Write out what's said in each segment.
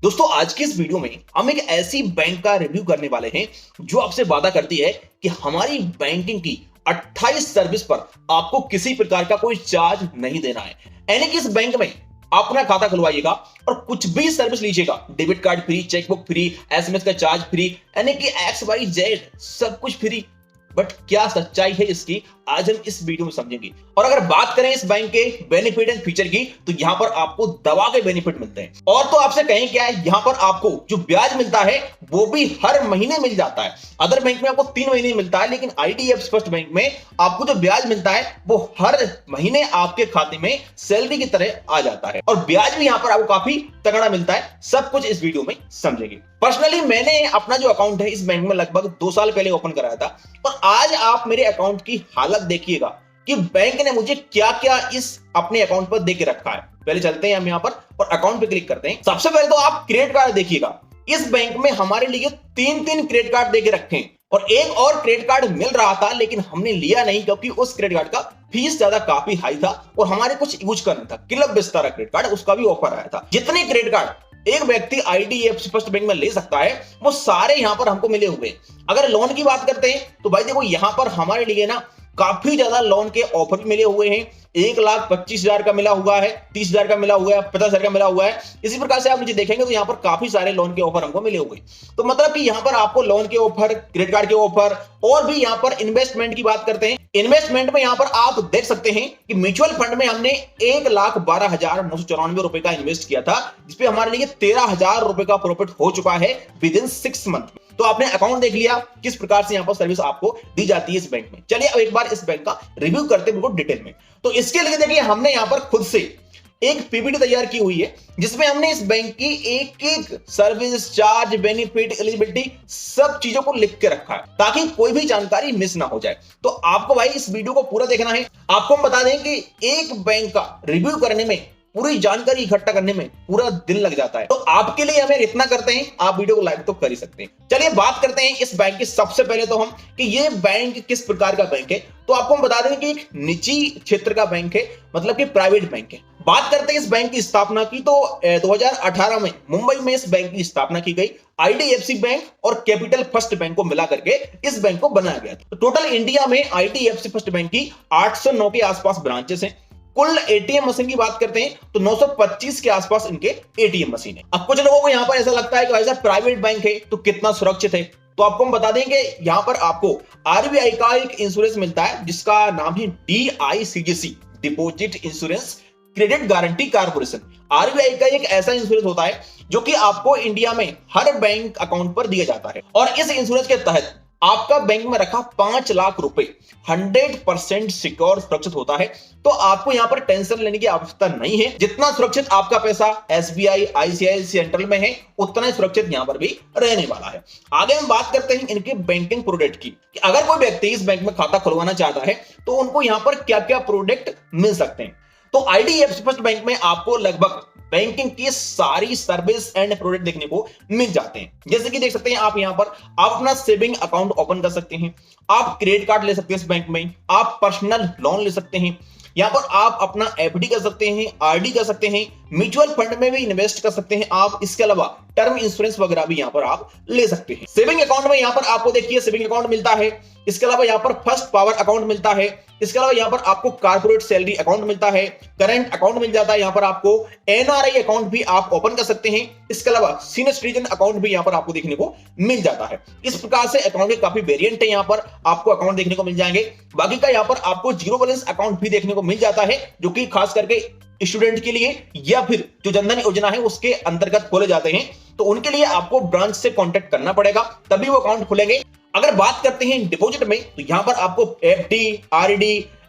दोस्तों आज की इस वीडियो में हम एक ऐसी बैंक का रिव्यू करने वाले हैं जो आपसे वादा करती है कि हमारी बैंकिंग की 28 सर्विस पर आपको किसी प्रकार का कोई चार्ज नहीं देना है। यानी कि इस बैंक में अपना खाता खुलवाइएगा और कुछ भी सर्विस लीजिएगा, debit card free, chequebook free, SMS का चार्ज फ्री, यानी कि XYZ सब कुछ फ्री। बट क्या सच्चाई है इसकी, आज हम इस वीडियो में समझेंगे। और अगर बात करें इस बैंक के बेनिफिट एंड फीचर की, तो यहां पर आपको दवा के बेनिफिट मिलते हैं। और तो आपसे कहें क्या है, यहां पर आपको जो ब्याज मिलता है वो भी हर महीने मिल जाता है। अदर बैंक में आपको 3 महीने मिलता है, लेकिन IDFC फर्स्ट बैंक में आपको जो ब्याज मिलता है वो हर महीने आपके खाते में सैलरी की तरह आ जाता है। और ब्याज भी यहां पर आपको काफी तगड़ा मिलता है। सब कुछ इस वीडियो में समझेंगे। पर्सनली मैंने अपना जो अकाउंट है इस बैंक में लगभग 2 साल पहले ओपन कराया था, और आज आप मेरे अकाउंट की हालत देखिएगा कि बैंक ने मुझे क्या क्या इस अपने अकाउंट पर दे के रखा है। पहले चलते हैं हम यहां पर और अकाउंट पे क्लिक करते हैं। सबसे पहले तो आप क्रेडिट कार्ड देखिएगा। इस बैंक में हमारे लिए 3 क्रेडिट कार्ड दे के रखे हैं, और एक और क्रेडिट कार्ड मिल रहा था लेकिन हमने लिया नहीं क्योंकि उस क्रेडिट कार्ड का फीस ज्यादा काफी हाई था और हमारे कुछ यूज करना था। क्लब विस्तारा क्रेडिट कार्ड, उसका भी ऑफर आया था। जितने क्रेडिट कार्ड एक व्यक्ति IDFC फर्स्ट बैंक में ले सकता है वो सारे यहां पर हमको मिले हुए हैं। अगर लोन की बात करते हैं तो भाई देखो, यहां पर हमारे लिए ना काफी ज्यादा लोन के ऑफर भी मिले हुए हैं। 1,25,000 का मिला हुआ है, 30,000 का मिला हुआ है, 50,000 का मिला हुआ है। इसी प्रकार से आप नीचे देखेंगे तो यहाँ पर काफी सारे लोन के ऑफर हमको मिले हुए। तो मतलब कि यहाँ पर आपको लोन के ऑफर, क्रेडिट कार्ड के ऑफर, और भी यहाँ पर इन्वेस्टमेंट की बात करते हैं। इन्वेस्टमेंट में यहाँ पर आप देख सकते हैं कि म्यूचुअल फंड में हमने 1,12,994 रुपए का इन्वेस्ट किया था, जिसपे हमारे लिए 13,000 रुपए का प्रॉफिट हो चुका है विद इन 6 मंथ। तो आपने अकाउंट देख लिया किस प्रकार से यहाँ पर सर्विस आपको दी जाती है इस बैंक में। चलिए अब एक बार इस बैंक का रिव्यू करते हैं बिल्कुल डिटेल में। तो इसके लिए देखिए, हमने यहाँ पर खुद से एक PPT तैयार की हुई है जिसमें हमने इस बैंक की एक एक सर्विस, चार्ज, बेनिफिट, एलिजिबिलिटी सब चीजों को लिख के रखा है ताकि कोई भी जानकारी मिस ना हो जाए। तो आपको भाई इस वीडियो को पूरा देखना है। आपको हम बता दें कि एक बैंक का रिव्यू करने में, पूरी जानकारी इकट्ठा करने में पूरा दिन लग जाता है। तो आपके लिए हमें इतना करते हैं, आप वीडियो को लाइक तो कर ही सकते हैं। चलिए बात करते हैं इस बैंक की। सबसे पहले तो हम कि ये बैंक किस प्रकार का बैंक है, तो आपको हम बता दें कि एक निजी क्षेत्र का बैंक है, मतलब कि प्राइवेट बैंक है। बात करते हैं इस बैंक की स्थापना की, तो 2018 में मुंबई में इस बैंक की स्थापना की गई। IDFC बैंक और कैपिटल फर्स्ट बैंक को मिला करके इस बैंक को बनाया गया। तो टोटल इंडिया में IDFC फर्स्ट बैंक की 809 के आसपास ब्रांचेस हैं। कुल ATM मशीन की बात करते हैं तो 925 के आसपास इनके ATM मशीन है। अब कुछ लोगों को यहां पर ऐसा लगता है कि भाई साहब प्राइवेट बैंक है तो कितना सुरक्षित है, तो आपको हम बता दें कि यहां पर आपको RBI का एक इंश्योरेंस मिलता है जिसका नाम है DICGC, deposit insurance credit guarantee corporation. RBI का एक ऐसा इंश्योरेंस होता है जो कि आपको इंडिया में हर बैंक अकाउंट पर दिया जाता है, और इस इंश्योरेंस के तहत आपका बैंक में रखा 5 लाख रुपए 100% सिक्योर, सुरक्षित होता है। तो आपको यहां पर टेंशन लेने की आवश्यकता नहीं है। जितना सुरक्षित आपका पैसा SBI, ICICI सेंट्रल में है, उतना ही सुरक्षित यहां पर भी रहने वाला है। आगे हम बात करते हैं इनके बैंकिंग प्रोडक्ट की, कि अगर कोई व्यक्ति इस बैंक में खाता खुलवाना चाहता है तो उनको यहां पर क्या क्या प्रोडक्ट मिल सकते हैं। तो IDFC फर्स्ट बैंक में आपको लगभग बैंकिंग की सारी सर्विस एंड प्रोडक्ट देखने को मिल जाते हैं। जैसे कि देख सकते हैं आप यहां पर आप अपना सेविंग अकाउंट ओपन कर सकते हैं, आप क्रेडिट कार्ड ले सकते हैं इस बैंक में, आप पर्सनल लोन ले सकते हैं, यहां पर आप अपना FD कर सकते हैं, RD कर सकते हैं, म्यूचुअल फंड में भी इन्वेस्ट कर सकते हैं आप। इसके अलावा टर्म इंश्योरेंस वगैरह भी यहां पर आप ले सकते हैं। सेविंग अकाउंट में यहां पर आपको देखिए सेविंग अकाउंट मिलता है। इसके अलावा यहां पर फर्स्ट पावर अकाउंट मिलता है। इसके अलावा यहां पर आपको कॉर्पोरेट सैलरी अकाउंट मिलता है, करंट अकाउंट मिल जाता है। यहां पर आपको NRI अकाउंट भी आप ओपन कर सकते हैं। इसके अलावा सीनियर सिटीजन अकाउंट भी यहां पर आपको देखने को मिल जाता है। इस प्रकार से अकाउंट के काफी वेरिएंट है, यहां पर आपको अकाउंट देखने को मिल जाएंगे। बाकी का यहां पर आपको जीरो बैलेंस अकाउंट भी देखने को मिल जाता है, जो कि खास करके स्टूडेंट के लिए या फिर जो जनधन योजना है उसके अंतर्गत खोले जाते हैं, तो उनके लिए आपको ब्रांच से कांटेक्ट करना पड़ेगा, तभी वो अकाउंट खुलेंगे। अगर बात करते हैं डिपॉजिट में, तो यहां पर आपको FD, RD,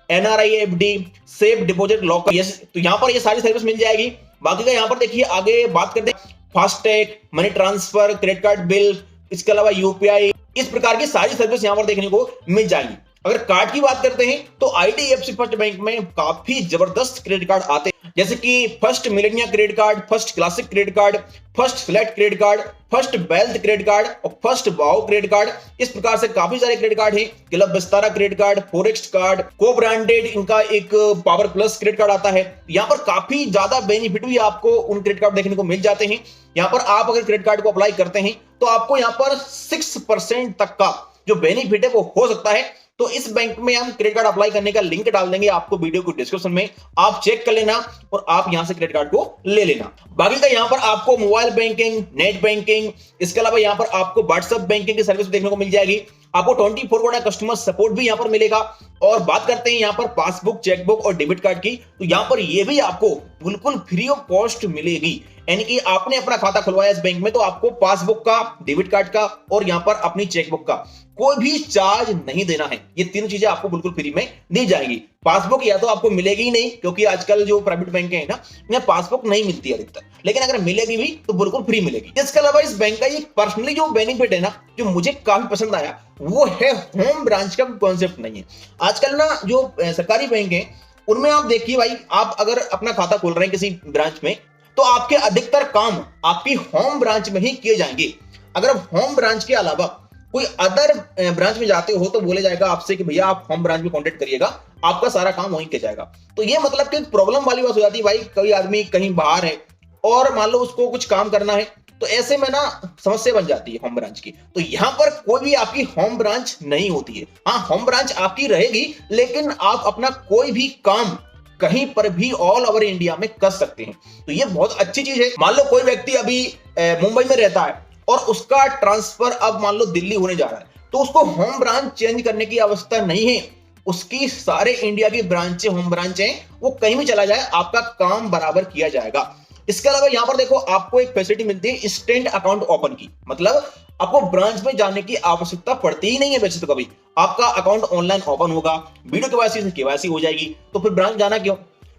NRI FD, safe deposit locker, तो यहां पर ये सारी सर्विस मिल जाएगी। बाकी का यहां पर देखिए, आगे बात करते हैं FASTag, money transfer, credit card bill, इसके अलावा UPI, इस प्रकार की सारी सर्विस यहां पर देखने को मिल जाएंगी। अगर कार्ड की बात करते हैं तो आईडीएफसी फर्स्ट बैंक में काफी जबरदस्त क्रेडिट कार्ड आते हैं, जैसे कि first Melania credit card, first classic credit card, first flat credit card, first wealth credit card और फर्स्ट वाओ क्रेडिट कार्ड। इस प्रकार से काफी सारे क्रेडिट कार्ड हैं। Club Vistara credit card, forex card, को ब्रांडेड इनका एक पावर प्लस क्रेडिट कार्ड आता है। यहाँ पर काफी ज्यादा बेनिफिट भी आपको उन क्रेडिट कार्ड देखने को मिल जाते हैं। यहाँ पर आप अगर क्रेडिट कार्ड को अप्लाई करते हैं तो आपको यहाँ पर 6% तक का जो बेनिफिट है वो हो सकता है। तो इस बैंक में हम क्रेडिट कार्ड अप्लाई करने का लिंक डाल देंगे आपको वीडियो को डिस्क्रिप्शन में, आप चेक कर लेना और आप यहां से क्रेडिट कार्ड को ले लेना। बाकी का यहां पर आपको मोबाइल बैंकिंग, नेट बैंकिंग, इसके अलावा यहां पर आपको व्हाट्सएप बैंकिंग की सर्विस देखने को मिल जाएगी। आपको 24 कस्टमर सपोर्ट भी यहां पर मिलेगा। और बात करते हैं यहां पर पासबुक, चेकबुक और डेबिट कार्ड की, तो यहां पर ये भी आपको बिल्कुल फ्री ऑफ कॉस्ट मिलेगी। यानी कि आपने अपना खाता खुलवाया इस बैंक में तो आपको पासबुक का, डेबिट कार्ड का और यहां पर अपनी चेकबुक का कोई भी चार्ज नहीं देना है। ये तीनों चीजें आपको बिल्कुल फ्री में दी जाएंगी। पासबुक या तो आपको मिलेगी ही नहीं, क्योंकि आजकल जो प्राइवेट बैंक है ना, इन्हें पासबुक नहीं मिलती है अधिकतर, लेकिन अगर मिलेगी भी तो बिल्कुल फ्री मिलेगी। इसके अलावा इस बैंक का ये पर्सनली जो बेनिफिट है ना, जो मुझे काफी पसंद आया, वो है होम ब्रांच का कॉन्सेप्ट नहीं है। आजकल ना जो सरकारी बैंक है उनमें आप देखिए भाई, आप अगर अपना खाता खोल रहे हैं किसी ब्रांच में तो आपके अधिकतर काम आपकी होम ब्रांच में ही किए जाएंगे। अगर आप होम ब्रांच के अलावा कोई अदर ब्रांच में जाते हो तो बोले जाएगा आपसे कि भैया आप होम ब्रांच में कांटेक्ट करिएगा, आपका सारा काम वहीं किया जाएगा। तो ये मतलब कि प्रॉब्लम वाली बात हो जाती है भाई, कोई आदमी कहीं बाहर है और मान लो उसको कुछ काम करना है, तो ऐसे में ना समस्या बन जाती है होम ब्रांच की। तो यहां पर कोई भी आपकी होम ब्रांच नहीं होती है। हाँ, होम ब्रांच आपकी रहेगी, लेकिन आप अपना कोई भी काम कहीं पर भी ऑल ओवर इंडिया में कर सकते हैं। तो ये बहुत अच्छी चीज है। मान लो कोई व्यक्ति अभी मुंबई में रहता है और उसका ट्रांसफर अब मान लो दिल्ली होने जा रहा है, तो उसको होम ब्रांच चेंज करने की आवश्यकता नहीं है। उसकी सारे इंडिया की ब्रांचें, होम ब्रांच हैं, वो कहीं भी चला जाए आपका काम बराबर किया जाएगा। इसके अलावा यहां पर देखो आपको एक फैसिलिटी मिलती है इंस्टेंट अकाउंट ओपन की, मतलब आपको ब्रांच में जाने की आवश्यकता पड़ती ही नहीं है। वैसे तो कभी आपका अकाउंट ऑनलाइन ओपन होगा, वीडियो केवाईसी से केवाईसी हो जाएगी, तो फिर ब्रांच जाना क्यों?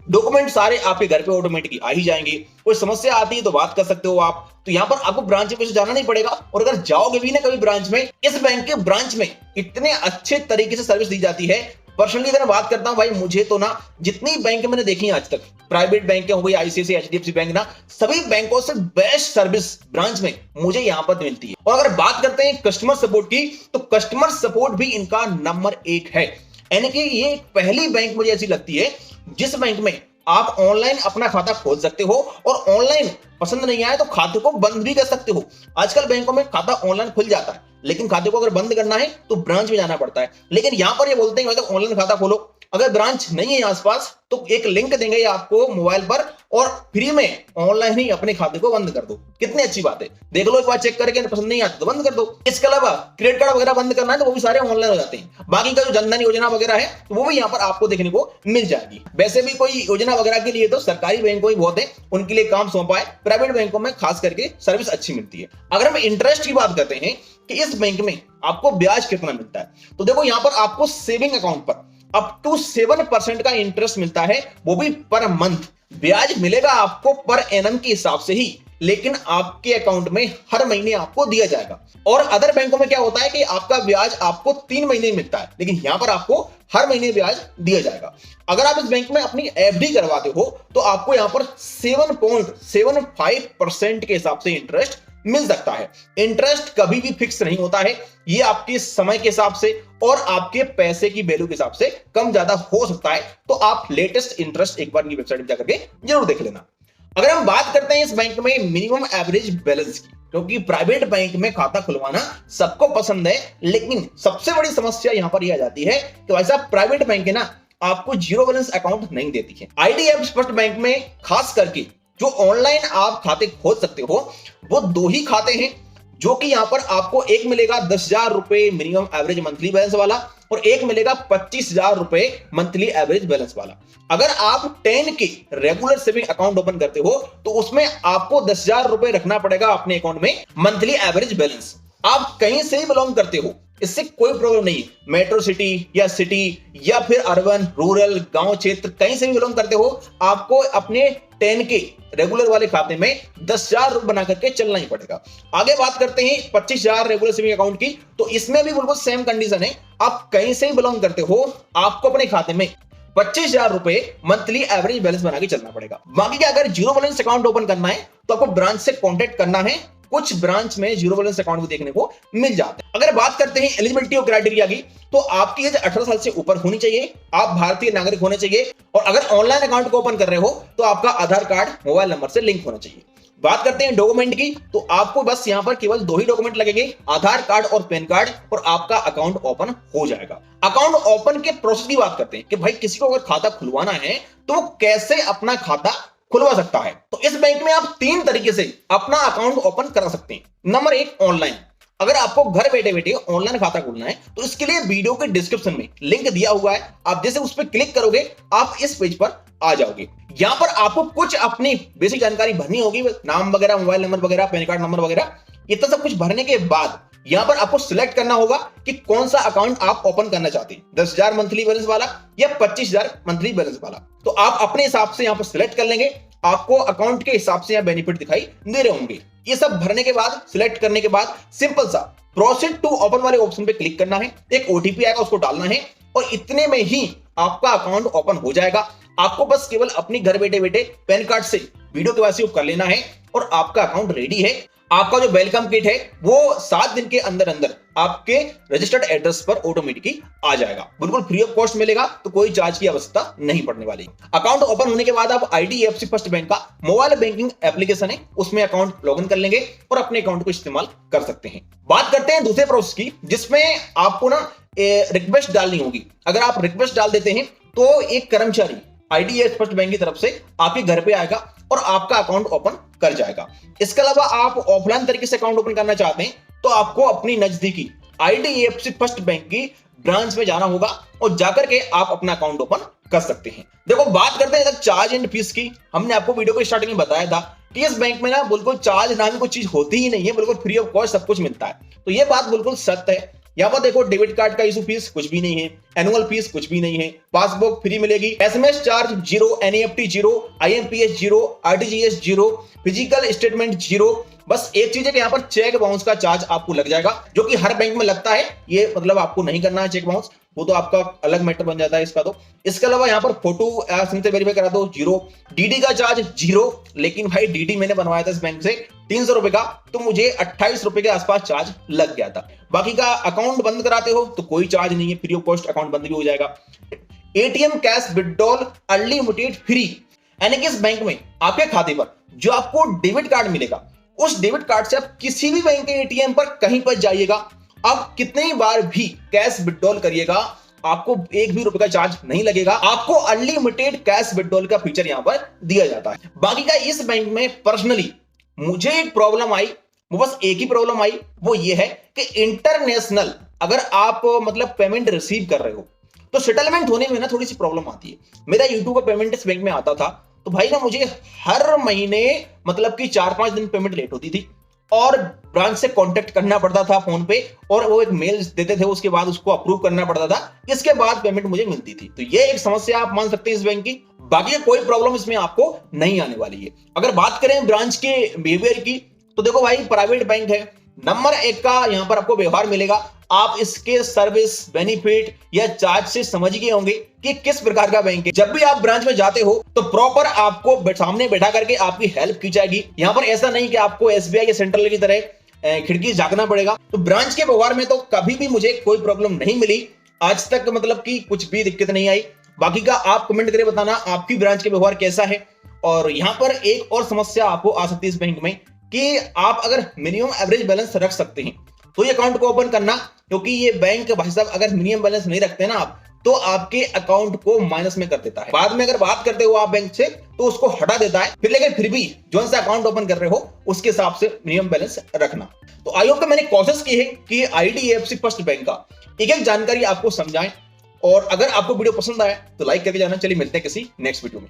डॉक्यूमेंट सारे आपके घर पे ऑटोमेटिकली आ ही जाएंगे। कोई समस्या आती है तो बात कर सकते हो आप। तो यहाँ पर आपको ब्रांच में जाना नहीं पड़ेगा। और अगर जाओगे भी ना कभी ब्रांच में, इस बैंक के ब्रांच में इतने अच्छे तरीके से सर्विस दी जाती है। पर्सनली अगर बात करता हूं भाई, मुझे तो ना जितनी बैंक मैंने देखी है आज तक, प्राइवेट बैंक हो गई, आईसीआईसीआई, एचडीएफसी बैंक ना, सभी बैंकों से बेस्ट सर्विस ब्रांच में मुझे यहां पर मिलती है। और अगर बात करते हैं कस्टमर सपोर्ट की, तो कस्टमर सपोर्ट भी इनका नंबर 1 है। यानी कि ये पहली बैंक मुझे ऐसी लगती है जिस बैंक में आप ऑनलाइन अपना खाता खोल सकते हो और ऑनलाइन पसंद नहीं आए तो खाते को बंद भी कर सकते हो। आजकल बैंकों में खाता ऑनलाइन खुल जाता है, लेकिन खाते को अगर बंद करना है तो ब्रांच में जाना पड़ता है। लेकिन यहां पर ये बोलते हैं मतलब ऑनलाइन खाता खोलो, अगर ब्रांच नहीं है आसपास तो एक लिंक देंगे ये आपको मोबाइल पर और फ्री में ऑनलाइन ही अपने खाते को बंद कर दो। कितनी अच्छी बात है, देख लो एक बार चेक करके, पसंद नहीं आता तो बंद कर दो। इसके अलावा क्रेडिट कार्ड वगैरह बंद करना है तो वो भी सारे ऑनलाइन हो जाते हैं। बाकी का जो जनधन योजना वगैरह है तो वो भी यहाँ पर आपको देखने को मिल जाएगी। वैसे भी कोई योजना वगैरह के लिए तो सरकारी बैंकों ही बहुत है, उनके लिए काम सौंपा है। प्राइवेट बैंकों में खास करके सर्विस अच्छी मिलती है। अगर हम इंटरेस्ट की बात करते हैं कि इस बैंक में आपको ब्याज कितना मिलता है, तो देखो यहां पर आपको सेविंग अकाउंट पर अप टू 7% का इंटरेस्ट मिलता है, वो भी पर मंथ। ब्याज मिलेगा आपको पर एनम के हिसाब से ही, लेकिन आपके अकाउंट में हर महीने आपको दिया जाएगा। और अदर बैंकों में क्या होता है कि आपका ब्याज आपको 3 महीने मिलता है, लेकिन यहां पर आपको हर महीने ब्याज दिया जाएगा। अगर आप इस बैंक में अपनी एफडी करवाते हो तो आपको यहां पर 7.75% के हिसाब से इंटरेस्ट मिल सकता है। इंटरेस्ट कभी भी फिक्स नहीं होता है, ये आपके समय के हिसाब से और आपके पैसे की वैल्यू के हिसाब से कम ज्यादा हो सकता है। तो आप लेटेस्ट इंटरेस्ट एक बार वेबसाइट में जाकर के जरूर देख लेना। अगर हम बात करते हैं इस बैंक में मिनिमम एवरेज बैलेंस की, क्योंकि प्राइवेट बैंक में खाता खुलवाना सबको पसंद है, लेकिन सबसे बड़ी समस्या यहां पर यह आ जाती है कि भाई साहब प्राइवेट बैंक है ना, आपको जीरो बैलेंस अकाउंट नहीं देती है। आईडीएफसी फर्स्ट बैंक में खास करके जो ऑनलाइन आप खाते खोल सकते हो वो 2 ही खाते हैं, जो कि यहां पर आपको एक मिलेगा 10,000 रुपए मिनिमम एवरेज मंथली बैलेंस वाला और एक मिलेगा 25,000 रुपए मंथली एवरेज बैलेंस वाला। अगर आप 10 के रेगुलर सेविंग अकाउंट ओपन करते हो तो उसमें आपको 10,000 रुपए रखना पड़ेगा अपने अकाउंट में मंथली एवरेज बैलेंस। आप कहीं से ही बिलोंग करते हो, इससे कोई प्रॉब्लम नहीं। मेट्रो सिटी या सिटी या फिर अर्बन, रूरल, गांव क्षेत्र, कहीं से भी बिलोंग करते हो, आपको अपने 10 के रेगुलर वाले खाते में 10,000 रुपए बना करके चलना ही पड़ेगा। आगे बात करते हैं 25,000 रेगुलर सेविंग अकाउंट की, तो इसमें भी बिल्कुल सेम कंडीशन है। आप कहीं से ही बिलोंग करते हो, आपको अपने खाते में 25,000 रुपए मंथली एवरेज बैलेंस बना के चलना पड़ेगा। बाकी क्या, अगर जीरो बैलेंस अकाउंट ओपन करना है तो आपको ब्रांच से कांटेक्ट करना है। कुछ ब्रांच में जीरो बैलेंस अकाउंट भी देखने को मिल जाते हैं। अगर बात करते हैं एलिजिबिलिटी और क्राइटेरिया की, तो आपकी एज 18 साल से ऊपर होनी चाहिए, आप भारतीय नागरिक होने चाहिए, और अगर ऑनलाइन अकाउंट को ओपन कर रहे हो तो आपका आधार कार्ड मोबाइल नंबर से लिंक होना चाहिए। बात करते हैं डॉक्यूमेंट की, तो आपको बस यहां पर केवल 2 ही डॉक्यूमेंट लगेंगे, आधार कार्ड और पैन कार्ड, और आपका अकाउंट ओपन हो जाएगा। अकाउंट ओपन के प्रोसेस की बात करते हैं कि भाई किसी को अगर खाता खुलवाना है तो वो कैसे अपना खाता खुलवा सकता है। तो इस बैंक में आप 3 तरीके से अपना अकाउंट ओपन करा सकते हैं। Number 1, online. अगर आपको घर बैठे बैठे ऑनलाइन खाता खोलना है तो इसके लिए वीडियो के डिस्क्रिप्शन में लिंक दिया हुआ है, आप जैसे उस पर क्लिक करोगे आप इस पेज पर आ जाओगे। यहां पर आपको कुछ अपनी बेसिक जानकारी भरनी होगी, नाम वगैरह, मोबाइल नंबर वगैरह, पैन कार्ड नंबर वगैरह, इतना सब कुछ भरने के बाद यहां पर आपको सिलेक्ट करना होगा कि कौन सा अकाउंट आप ओपन करना चाहते हैं, 10,000 मंथली बैलेंस वाला या 25,000 मंथली बैलेंस वाला। तो आप अपने हिसाब से यहां पर सिलेक्ट कर लेंगे, आपको अकाउंट के हिसाब से यहां बेनिफिट दिखाई दे रहे होंगे। ये सब भरने के बाद, सिलेक्ट करने के बाद सिंपल सा प्रोसीड टू ओपन वाले ऑप्शन पे क्लिक करना है, एक ओटीपी आएगा उसको डालना है, और इतने में ही आपका अकाउंट ओपन हो जाएगा। आपको बस केवल अपनी घर बैठे बैठे पैन कार्ड से वीडियो केवाईसी कर लेना है और आपका अकाउंट रेडी है। आपका जो वेलकम किट है वो 7 दिन के अंदर अंदर आपके रजिस्टर्ड एड्रेस पर ऑटोमेटिकली आ जाएगा, बिल्कुल फ्री ऑफ कॉस्ट मिलेगा, तो कोई चार्ज की आवश्यकता नहीं पड़ने वाली। अकाउंट ओपन होने के बाद आप IDFC फर्स्ट बैंक का मोबाइल बैंकिंग एप्लीकेशन है उसमें अकाउंट लॉगिन कर लेंगे और अपने अकाउंट को इस्तेमाल कर सकते हैं। बात करते हैं दूसरे प्रोसेस की, जिसमें आपको ना रिक्वेस्ट डालनी होगी। अगर आप रिक्वेस्ट डाल देते हैं तो एक कर्मचारी IDFC फर्स्ट बैंक की तरफ से आपके घर पे आएगा और आपका अकाउंट ओपन कर जाएगा। इसके अलावा आप ऑफलाइन तरीके से अकाउंट ओपन करना चाहते हैं तो आपको अपनी नजदीकी IDFC फर्स्ट बैंक की ब्रांच में जाना होगा और जाकर के आप अपना अकाउंट ओपन कर सकते हैं। देखो, बात करते हैं चार्ज एंड फीस की। हमने आपको वीडियो को स्टार्टिंग में बताया था कि इस बैंक में ना बिल्कुल चार्ज नाम की कोई चीज होती ही नहीं है, बिल्कुल फ्री ऑफ कॉस्ट सब कुछ मिलता है। तो ये बात बिल्कुल सत्य है। यहाँ पर देखो, डेबिट कार्ड का इशू फीस कुछ भी नहीं है, एनुअल फीस कुछ भी नहीं है, पासबुक फ्री मिलेगी, SMS charge 0, NEFT 0, IMPS 0, RTGS 0, physical statement 0। बस एक चीज है कि यहाँ पर चेक बाउंस का चार्ज आपको लग जाएगा, जो कि हर बैंक में लगता है। ये मतलब आपको नहीं करना है चेक बाउंस, वो तो आपका अलग मैटर बन जाता है इसका। तो इसके अलावा यहाँ पर फोटो सिग्नेचर वेरीफाई करा दो, 0। DD का चार्ज 0, लेकिन भाई DD मैंने बनवाया था इस बैंक से 300 रुपए का, तो मुझे 28 रुपए के आसपास चार्ज लग गया था। बाकी का अकाउंट बंद कराते हो तो कोई चार्ज नहीं है, फ्री ऑफ कॉस्ट अकाउंट बंद भी हो जाएगा। ATM cash withdrawal unlimited free, यानी कि इस बैंक में आपके खाते पर जो आपको डेबिट कार्ड मिलेगा, उस डेबिट कार्ड से आप किसी भी बैंक के ATM पर कहीं पर जाइएगा, आप कितनी बार भी कैश विड्रॉल करिएगा, आपको 1 भी रुपए का चार्ज नहीं लगेगा। आपको अनलिमिटेड कैश विड्रॉल का फीचर यहां पर दिया जाता है। बाकी का इस बैंक में पर्सनली मुझे एक प्रॉब्लम आई, वो बस एक ही प्रॉब्लम आई, वो ये है कि इंटरनेशनल अगर आप मतलब पेमेंट रिसीव कर रहे हो तो सेटलमेंट होने में ना थोड़ी सी प्रॉब्लम आती है। मेरा यूट्यूब का पेमेंट इस बैंक में आता था, तो भाई ना मुझे हर महीने मतलब कि 4-5 दिन पेमेंट लेट होती थी और ब्रांच से कांटेक्ट करना पड़ता था फोन पे, और वो एक मेल देते थे, उसके बाद उसको अप्रूव करना पड़ता था, इसके बाद पेमेंट मुझे मिलती थी। तो ये एक समस्या आप मान सकते हैं इस बैंक की। बाकी कोई प्रॉब्लम इसमें आपको नहीं आने वाली है। अगर बात करें ब्रांच के बिहेवियर की, तो देखो भाई, प्राइवेट बैंक है, नंबर 1 का यहां पर आपको व्यवहार मिलेगा। आप इसके सर्विस, बेनिफिट या चार्ज से समझ गए होंगे कि किस प्रकार का बैंक है। जब भी आप ब्रांच में जाते हो तो प्रॉपर आपको सामने बैठा करके आपकी हेल्प की जाएगी। यहां पर ऐसा नहीं कि आपको SBI के सेंट्रल की तरह खिड़की झांकना पड़ेगा। तो ब्रांच के व्यवहार में तो कभी भी मुझे कोई प्रॉब्लम नहीं मिली आज तक, मतलब कि कुछ भी दिक्कत नहीं आई। बाकी का आप कमेंट करके बताना आपकी ब्रांच के व्यवहार कैसा है। और यहां पर एक और समस्या आपको आ सकती है इस बैंक में कि आप अगर मिनिमम एवरेज बैलेंस रख सकते हैं तो ये अकाउंट को ओपन करना, क्योंकि ये बैंक भाई साहब अगर मिनिमम बैलेंस नहीं रखते ना आप, तो आपके अकाउंट को माइनस में कर देता है। बाद में अगर बात करते हो आप बैंक से तो उसको हटा देता है फिर, लेकिन फिर भी जो सा अकाउंट ओपन कर रहे हो उसके हिसाब से मिनिमम बैलेंस रखना। तो आई होप कि मैंने कोशिश की है कि IDFC फर्स्ट बैंक का एक जानकारी आपको समझाएं, और अगर आपको वीडियो पसंद आया तो लाइक करके जाना। चलिए मिलते हैं किसी नेक्स्ट वीडियो में।